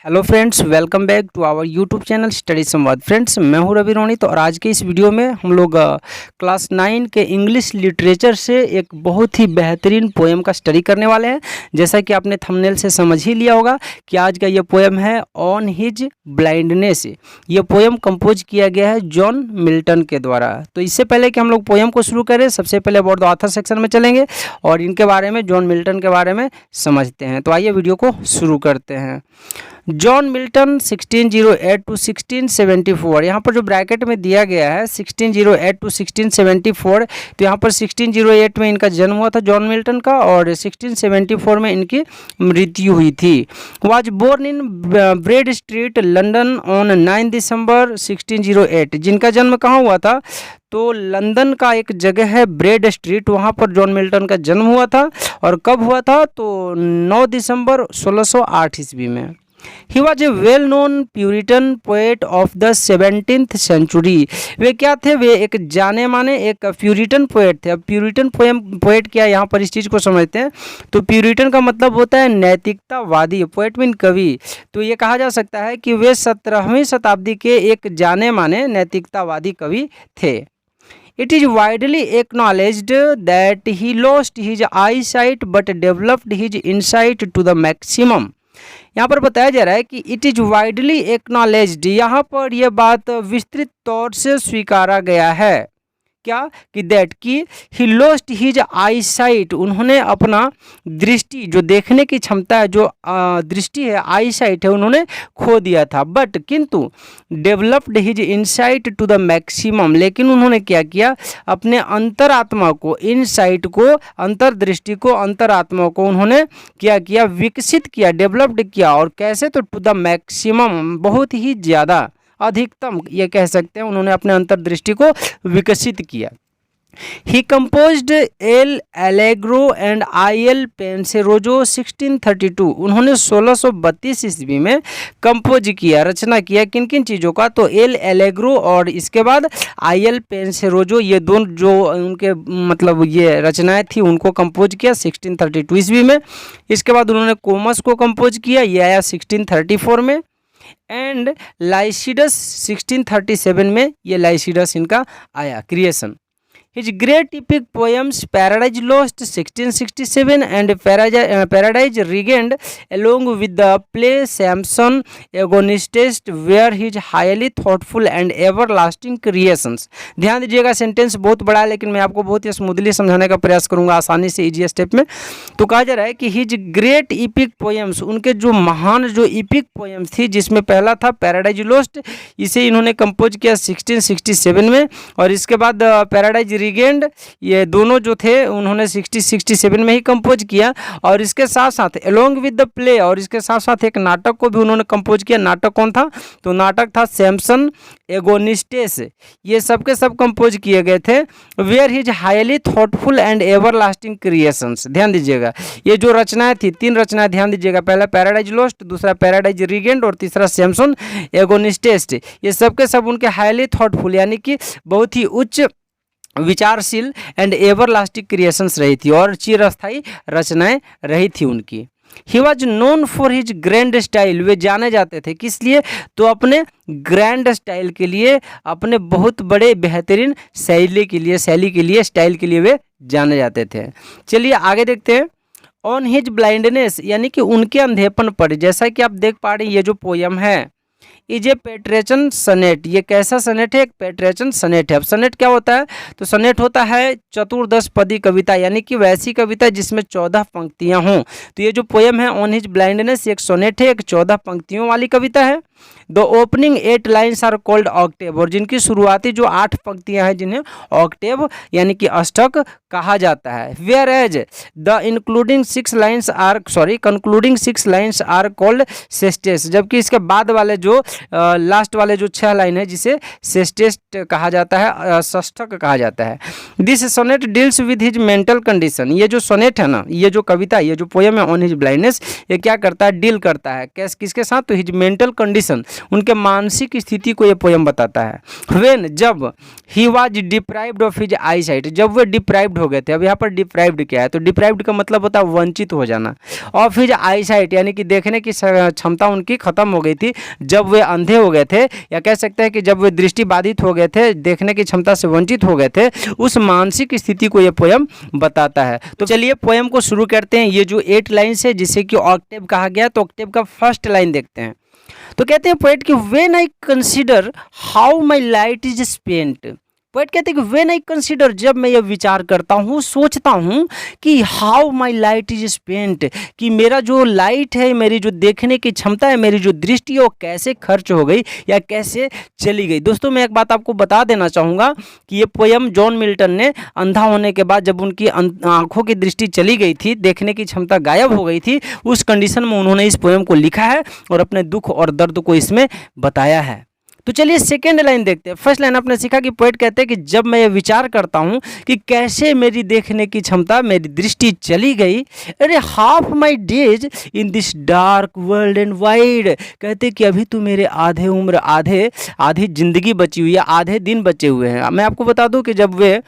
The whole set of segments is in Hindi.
Hello friends, welcome back to our YouTube channel study Samvad. Friends, मैं हूं रवि रोनित और आज के इस वीडियो में हम लोग क्लास 9 के इंग्लिश लिटरेचर से एक बहुत ही बेहतरीन पोएम का स्टडी करने वाले हैं। जैसा कि आपने थंबनेल से समझ ही लिया होगा कि आज का ये पोएम है ऑन हिज ब्लाइंडनेस। ये पोएम कंपोज किया गया है जॉन मिल्टन के द्वारा। तो इससे पहले कि हम लोग पोएम को शुरू करें, सबसे पहले अबाउट द ऑथर सेक्शन में चलेंगे और इनके बारे में, जॉन मिल्टन के बारे में समझते हैं। तो आइए वीडियो को शुरू करते हैं। जॉन मिल्टन 1608 टू 1674, यहाँ पर जो ब्रैकेट में दिया गया है 1608 टू 1674, तो यहाँ पर 1608 में इनका जन्म हुआ था जॉन मिल्टन का और 1674 में इनकी मृत्यु हुई थी। Was born in Bread Street London on 9 December 1608। जिनका जन्म कहाँ हुआ था? तो लंदन का एक जगह है ब्रेड स्ट्रीट, वहाँ पर जॉन मिल्टन का जन्म हुआ था। और कब हुआ था? तो 9 दिसंबर 1608 ईस्वी में। He was a well-known Puritan poet of the 17th century। वे क्या थे? वे एक जाने माने एक प्यूरिटन पोएट थे। अब प्यूरिटन पोएट क्या, यहाँ पर इस चीज़ को समझते हैं। तो प्यूरिटन का मतलब होता है नैतिकतावादी, पोएट मीन कवि। तो ये कहा जा सकता है कि वे 17वीं शताब्दी के एक जाने माने नैतिकतावादी कवि थे। It is widely acknowledged that he lost his eyesight but developed his insight to the maximum। यहाँ पर बताया जा रहा है कि इट इज वाइडली एक्नॉलेज्ड, यहाँ पर यह बात विस्तृत तौर से स्वीकारा गया है। क्या कि दैट कि he lost his I site, उन्होंने अपना दृष्टि, जो देखने की क्षमता है, जो दृष्टि है, आई साइट है, उन्होंने खो दिया था। बट किंतु developed his insight to the maximum, लेकिन उन्होंने क्या किया? अपने अंतरात्मा को, इनसाइट को, अंतर्दृष्टि को, अंतरात्मा को उन्होंने क्या किया? विकसित किया, डेवलप्ड किया। और कैसे? तो टू द मैक्सिमम, बहुत ही ज़्यादा, अधिकतम ये कह सकते हैं, उन्होंने अपने अंतर्दृष्टि को विकसित किया। He composed L'Allegro and Il Penseroso 1632, उन्होंने 1632 ईस्वी में कंपोज किया, रचना किया। किन किन चीज़ों का? तो एल एलेग्रो और इसके बाद आई एल पेंसेरोजो, ये दोनों जो उनके मतलब ये रचनाएं थी उनको कंपोज किया 1632 ईस्वी में। इसके बाद उन्होंने कोमस को कंपोज किया, ये आया 1634 में। एंड लाइसिडस 1637 में, ये लाइसिडस इनका आया, creation. His great epic poems Paradise Lost 1667 and Paradise Regained along with the play Samson Agonistes were his highly thoughtful and everlasting creations। ध्यान दीजिएगा, सेंटेंस बहुत बड़ा है लेकिन मैं आपको बहुत ही स्मूथली समझाने का प्रयास करूंगा, आसानी से, इजी स्टेप में। तो कहा जा रहा है कि हिज ग्रेट इपिक पोएम्स, उनके जो महान जो इपिक पोएम्स थी, जिसमें पहला था पैराडाइज लॉस्ट, इसे इन्होंने कंपोज किया 1667 में। और इसके बाद पैराडाइज रिगेंड, ये दोनों जो थे उन्होंने 67 में ही कंपोज किया। और इसके साथ साथ अलोंग विद द प्ले, और इसके साथ साथ एक नाटक को भी उन्होंने कंपोज किया। नाटक कौन था? तो नाटक था सैमसन एगोनिस्टेस। ये सब के सब कंपोज किए गए थे। Where his highly thoughtful and everlasting creations. ध्यान दीजिएगा, ये जो रचनाएं थी, 3 रचनाएं, ध्यान दीजिएगा, पहला पैराडाइज लॉस्ट, दूसरा पैराडाइज रिगेंड और तीसरा सैमसन एगोनिस्टेस। ये सब के सब उनके हाईली थॉटफुल यानी कि बहुत ही उच्च विचारशील एंड एवरलास्टिंग क्रिएशंस रही थी और चिरस्थायी रचनाएं रही थी उनकी। He was known for his grand style, वे जाने जाते थे किस लिए? तो अपने ग्रैंड स्टाइल के लिए, अपने बहुत बड़े बेहतरीन शैली के लिए, स्टाइल के लिए वे जाने जाते थे। चलिए आगे देखते हैं। ऑन हिज ब्लाइंडनेस, यानी कि उनके अंधेपन पर, जैसा कि आप देख पा रहे हैं, ये जो पोयम है इज ए पेट्रेचन सनेट। ये कैसा सनेट है? एक पेट्रेचन सनेट है। अब सनेट क्या होता है? तो सनेट होता है चतुर्दश पदी कविता, यानी कि वैसी कविता जिसमें 14 पंक्तियां हों। तो ये जो पोएम है ऑन हिज ब्लाइंडनेस, एक सोनेट है, एक 14 पंक्तियों वाली कविता है। The opening 8 lines are called octave, और जिनकी शुरुआती जो 8 पंक्तियां हैं जिन्हें ऑक्टेव यानी कि अष्टक कहा जाता है। Whereas the concluding 6 lines are called sestets, जबकि इसके बाद वाले जो लास्ट वाले जो 6 लाइन है जिसे सेस्टेस कहा जाता है, षष्ठक कहा जाता है। This sonnet deals with his mental condition. ये जो सोनेट है ना, ये जो कविता, ये जो पोएम है ऑन हिज ब्लाइंडनेस, ये क्या करता है? डील करता है किसके साथ? तो हिज मेंटल कंडीशन, उनके मानसिक स्थिति को ये पोएम बताता है। व्हेन, जब he was deprived of his I site, जब वे डिप्राइव्ड हो गए थे। अब यहाँ पर डिप्राइव्ड क्या है, तो डिप्राइव्ड का मतलब होता है वंचित हो जाना। और फिर आईसाइट यानी कि देखने की क्षमता उनकी खत्म हो गई थी जब वे अंधे हो गए थे, या कह सकते हैं कि जब वे दृष्टि बाधित हो गए थे, देखने की क्षमता से वंचित हो गए थे, उस मानसिक स्थिति को ये पोयम बताता है। तो चलिए पोयम को शुरू करते हैं। ये जो 8 लाइन्स है जिसे कि ऑक्टेव कहा गया, तो ऑक्टेव का फर्स्ट लाइन देखते हैं। तो कहते हैं पोएट कि when I consider how my light is spent. Poet कहते हैं कि व्हेन आई कंसीडर, जब मैं ये विचार करता हूँ, सोचता हूँ कि how my light is spent, कि मेरा जो लाइट है, मेरी जो देखने की क्षमता है, मेरी जो दृष्टि है, वो कैसे खर्च हो गई या कैसे चली गई। दोस्तों मैं एक बात आपको बता देना चाहूँगा कि ये पोयम जॉन मिल्टन ने अंधा होने के बाद, जब उनकी आंखों की दृष्टि चली गई थी, देखने की क्षमता गायब हो गई थी, उस कंडीशन में उन्होंने इस पोयम को लिखा है और अपने दुख और दर्द को इसमें बताया है। तो चलिए सेकेंड लाइन देखते हैं। फर्स्ट लाइन आपने सीखा कि पोएट कहते हैं कि जब मैं ये विचार करता हूँ कि कैसे मेरी देखने की क्षमता, मेरी दृष्टि चली गई, अरे half my days in this dark world and wide, कहते कि अभी तो मेरे आधे उम्र, आधी जिंदगी बची हुई है, आधे दिन बचे हुए हैं। मैं आपको बता दूं कि जब वे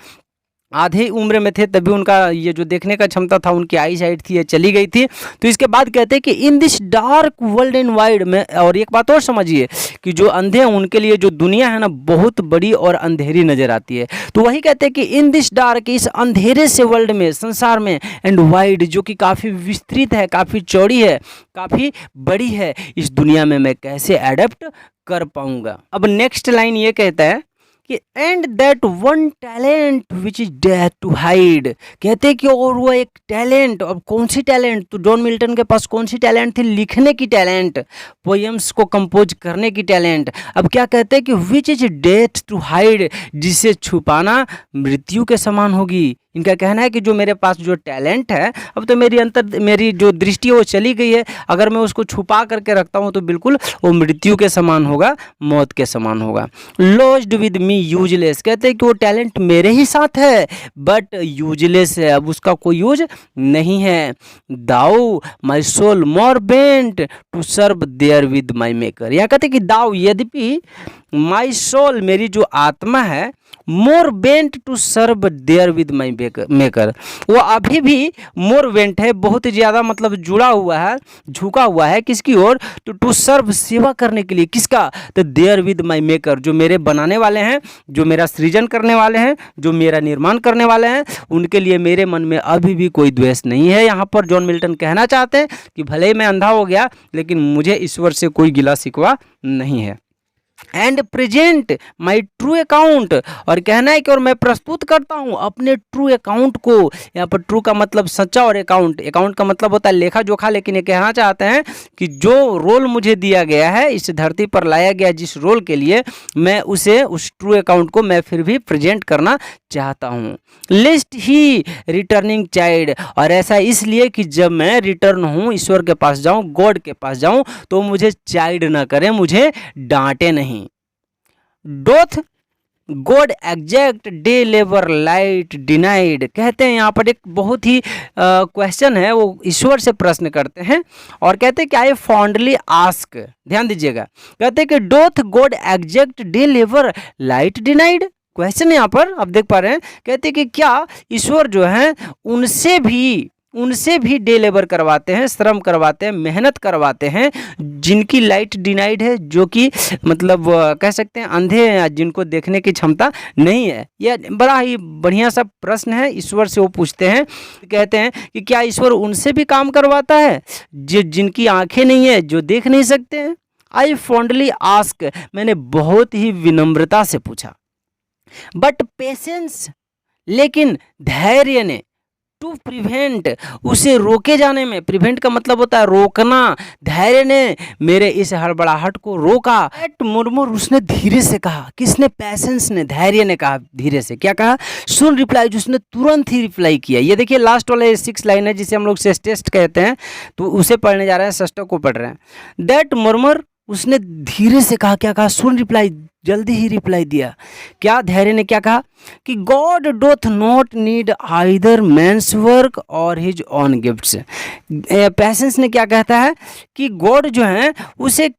आधे उम्र में थे तभी उनका ये जो देखने का क्षमता था, उनकी आई साइट थी, ये चली गई थी। तो इसके बाद कहते हैं कि in this dark world and wide में, और एक बात और समझिए कि जो अंधे हैं उनके लिए जो दुनिया है ना, बहुत बड़ी और अंधेरी नजर आती है। तो वही कहते हैं कि इन दिस डार्क, इस अंधेरे से वर्ल्ड में, संसार में, एंड वाइड जो कि काफ़ी विस्तृत है, काफ़ी चौड़ी है, काफ़ी बड़ी है, इस दुनिया में मैं कैसे एडेप्ट कर पाऊंगा। अब नेक्स्ट लाइन ये कहता है कि and that one talent which is death to hide, कहते कि और वो एक टैलेंट, और कौन सी टैलेंट, तो जॉन मिल्टन के पास कौन सी टैलेंट थी, लिखने की टैलेंट, पोएम्स को कंपोज करने की टैलेंट। अब क्या कहते हैं कि which is death to hide, जिसे छुपाना मृत्यु के समान होगी। इनका कहना है कि जो मेरे पास जो टैलेंट है, अब तो मेरी जो दृष्टि है वो चली गई है, अगर मैं उसको छुपा करके रखता हूँ तो बिल्कुल वो मृत्यु के समान होगा, मौत के समान होगा। लॉस्ड विद मी यूजलेस, कहते हैं कि वो टैलेंट मेरे ही साथ है बट यूजलेस है, अब उसका कोई यूज नहीं है। Though my soul more bent to serve therewith my maker, यहाँ कहते हैं कि दाऊ, यद्यपि माई सोल, मेरी जो आत्मा है, more bent to serve therewith my maker, वो अभी भी मोर बेंट है, बहुत ज़्यादा मतलब जुड़ा हुआ है, झुका हुआ है किसकी ओर, तो टू सर्व, सेवा करने के लिए, किसका, तो देयर विद माई मेकर, जो मेरे बनाने वाले हैं, जो मेरा सृजन करने वाले हैं, जो मेरा निर्माण करने वाले हैं, उनके लिए मेरे मन में अभी भी कोई द्वेष नहीं है। यहाँ पर जॉन मिल्टन कहना चाहते हैं कि भले ही मैं अंधा हो गया लेकिन मुझे ईश्वर से कोई गिला शिकवा नहीं है। And present my true account, और कहना है कि और मैं प्रस्तुत करता हूँ अपने ट्रू अकाउंट को। यहाँ पर ट्रू का मतलब सच्चा और अकाउंट का मतलब होता है लेखा जोखा, लेकिन ये कहना चाहते हैं कि जो रोल मुझे दिया गया है, इस धरती पर लाया गया जिस रोल के लिए, मैं उस ट्रू अकाउंट को मैं फिर भी प्रेजेंट करना चाहता हूँ। लिस्ट ही रिटर्निंग चाइल्ड, और ऐसा इसलिए कि जब मैं रिटर्न हूँ, ईश्वर के पास जाऊँ, गॉड के पास जाऊँ, तो मुझे चाइल्ड ना करें, मुझे डांटे नहीं। Doth God exact day labour light denied, कहते हैं यहाँ पर एक बहुत ही क्वेश्चन है, वो ईश्वर से प्रश्न करते हैं और कहते हैं कि आई फॉन्डली आस्क, ध्यान दीजिएगा, कहते हैं कि doth God exact day labour light denied, question यहाँ पर आप देख पा रहे हैं, कहते हैं कि क्या ईश्वर जो है उनसे भी डे लेबर करवाते हैं, श्रम करवाते हैं, मेहनत करवाते हैं, जिनकी लाइट डिनाइड है, जो कि मतलब कह सकते हैं अंधे हैं, जिनको देखने की क्षमता नहीं है। यह बड़ा ही बढ़िया सा प्रश्न है, ईश्वर से वो पूछते हैं, कहते हैं कि क्या ईश्वर उनसे भी काम करवाता है जिनकी आंखें नहीं है, जो देख नहीं सकते हैं। आई फॉन्डली आस्क, मैंने बहुत ही विनम्रता से पूछा, बट पेशेंस, लेकिन धैर्य ने, टू प्रिवेंट, उसे रोके जाने में, प्रिवेंट का मतलब होता है रोकना, धैर्य ने मेरे इस हड़बड़ाहट को रोका। एट मुरमुर, उसने धीरे से कहा, किसने, पेशेंस ने, धैर्य ने कहा धीरे से, क्या कहा, सुन रिप्लाई, उसने तुरंत ही रिप्लाई किया। ये देखिए लास्ट वाला 6 लाइन है जिसे हम लोग टेस्ट कहते हैं, तो उसे पढ़ने जा रहे हैं, षष्टक को पढ़ रहे हैं। दैट मुरमुर, उसने धीरे से कहा, क्या कहा, सुन रिप्लाई, जल्दी ही रिप्लाई दिया। क्या धैर्य ने क्या कहा कि God doth not need either man's work or his own gifts. Patience ने क्या कहता है कि गॉड जो है उसे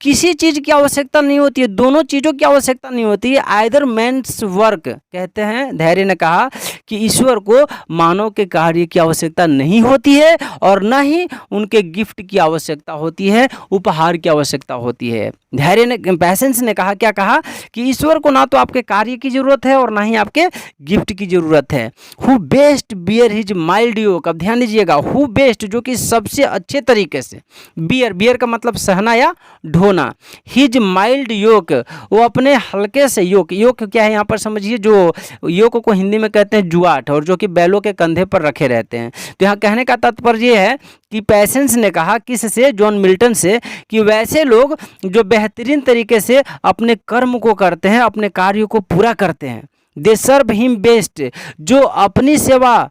किसी चीज़ की आवश्यकता नहीं होती है, दोनों चीज़ों की आवश्यकता नहीं होती है। आइदर मैंस वर्क कहते हैं, धैर्य ने कहा कि ईश्वर को मानव के कार्य की आवश्यकता नहीं होती है और न ही उनके गिफ्ट की आवश्यकता होती है, उपहार की आवश्यकता होती है। धैर्य ने, पेशेंस ने कहा, क्या कहा कि ईश्वर को ना तो आपके कार्य की जरूरत है और ना ही आपके गिफ्ट की जरूरत है। Who best bear his mild yoke, अब ध्यान दीजिएगा, हु बेस्ट जो कि सबसे अच्छे तरीके से, बियर, बियर का मतलब सहना या ढोना, हिज माइल्ड योक, वो अपने हल्के से योक, योक क्या है यहाँ पर समझिए, जो योक को हिंदी में कहते हैं जुआट, और जो कि बैलों के कंधे पर रखे रहते हैं। तो यहाँ कहने का तात्पर्य है कि पेशेंस ने कहा किससे, जॉन मिल्टन से, कि वैसे लोग जो बेहतरीन तरीके से अपने कर्म को करते हैं, अपने कार्यों को पूरा करते हैं। दे सर्व हिम बेस्ट, जो अपनी सेवा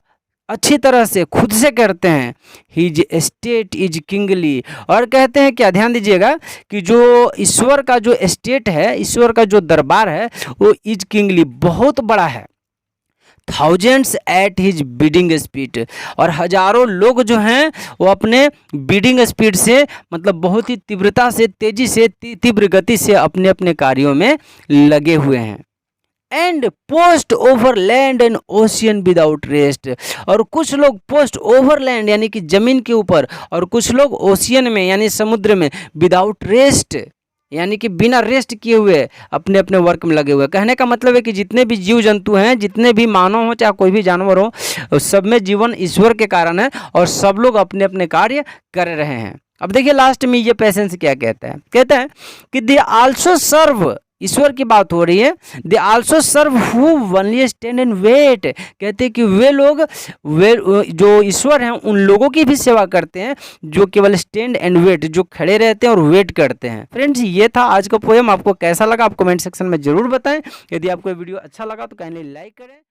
अच्छी तरह से खुद से करते हैं। हिज स्टेट इज किंगली, और कहते हैं क्या, ध्यान दीजिएगा, कि जो ईश्वर का जो स्टेट है, ईश्वर का जो दरबार है वो इज किंगली, बहुत बड़ा है। Thousands at his bidding speed, और हजारों लोग जो हैं वो अपने बीडिंग स्पीड से, मतलब बहुत ही तीव्रता से, तेजी से, तीव्र गति से अपने अपने कार्यों में लगे हुए हैं। And post over land and ocean without rest, और कुछ लोग पोस्ट ओवर लैंड यानी कि जमीन के ऊपर, और कुछ लोग ओशियन में यानी समुद्र में, विदाउट रेस्ट यानी कि बिना रेस्ट किए हुए अपने अपने वर्क में लगे हुए। कहने का मतलब है कि जितने भी जीव जंतु हैं, जितने भी मानव हो चाहे कोई भी जानवर हो, सब में जीवन ईश्वर के कारण है और सब लोग अपने अपने कार्य कर रहे हैं। अब देखिए लास्ट में ये पेशेंस क्या कहता है, कहता है कि दे आल्सो सर्व, ईश्वर की बात हो रही है, they also serve who only stand and wait, कहते हैं कि वे लोग, वे जो ईश्वर हैं उन लोगों की भी सेवा करते हैं जो केवल स्टैंड एंड वेट, जो खड़े रहते हैं और वेट करते हैं। फ्रेंड्स, ये था आज का पोएम। आपको कैसा लगा आप कमेंट सेक्शन में जरूर बताएं। यदि आपको वीडियो अच्छा लगा तो काइंडली लाइक करें।